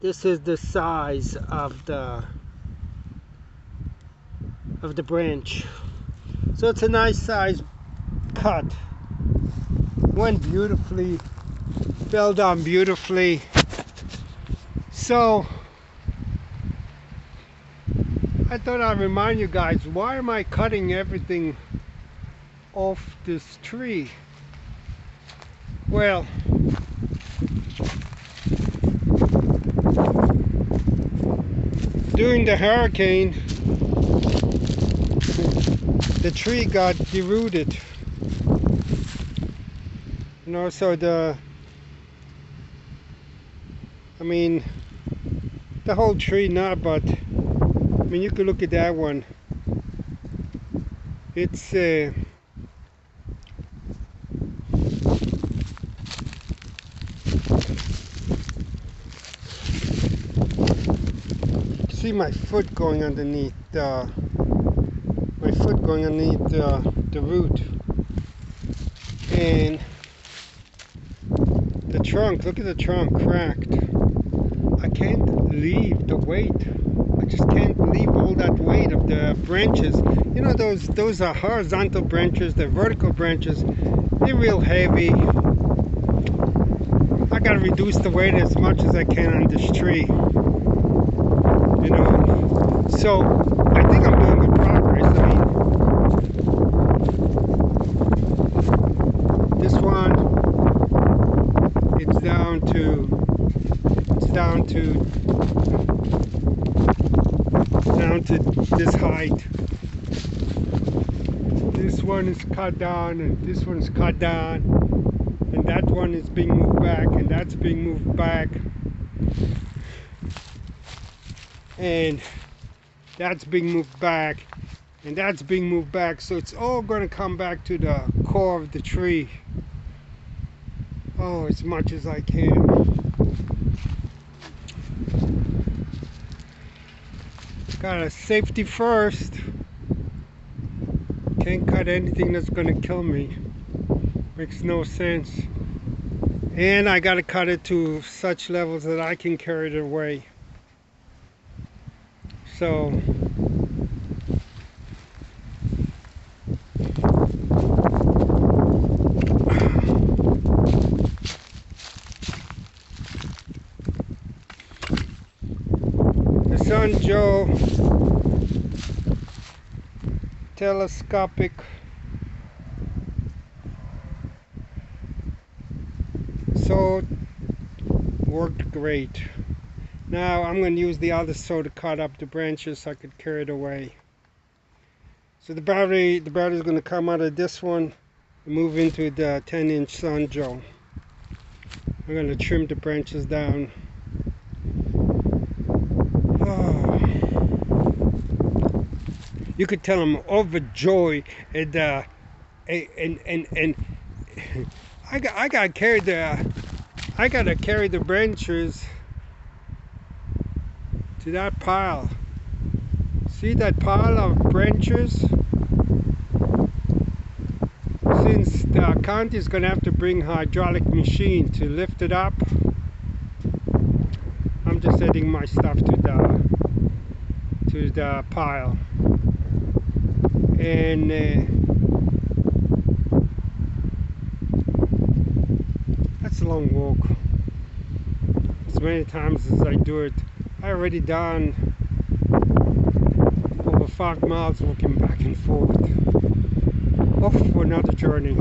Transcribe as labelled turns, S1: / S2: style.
S1: This is the size of the branch. So it's a nice size cut. Went beautifully, fell down beautifully. So I thought I'd remind you guys, why am I cutting everything off this tree? Well, during the hurricane, the tree got derooted. You know, so the whole tree not, but I mean, you could look at that one. It's see my foot going underneath the root, and the trunk, look at the trunk cracked. I can't leave the weight. I just can't leave all that weight of the branches. You know, those are horizontal branches. The vertical branches, they're real heavy. I gotta reduce the weight as much as I can on this tree. You know, so I think I'm doing good progress. I mean, this one, it's down to this height. This one is cut down, and this one is cut down, and that one is being moved back, and that's being moved back, and that's being moved back, and that's being moved back. So it's all going to come back to the core of the tree. Oh, as much as I can. Got a safety first. Can't cut anything that's going to kill me. Makes no sense. And I got to cut it to such levels that I can carry it away. So the SunJoe telescopic saw worked great. Now I'm going to use the other saw to cut up the branches so I could carry it away. So the battery is going to come out of this one and move into the 10-inch SunJoe. I'm going to trim the branches down. Oh. You could tell I'm overjoyed, and I gotta carry the branches to that pile. See that pile of branches? Since the county is gonna have to bring a hydraulic machine to lift it up, I'm just adding my stuff to the pile. And that's a long walk. As many times as I do it, I already done over 5 miles walking back and forth. Off for another journey.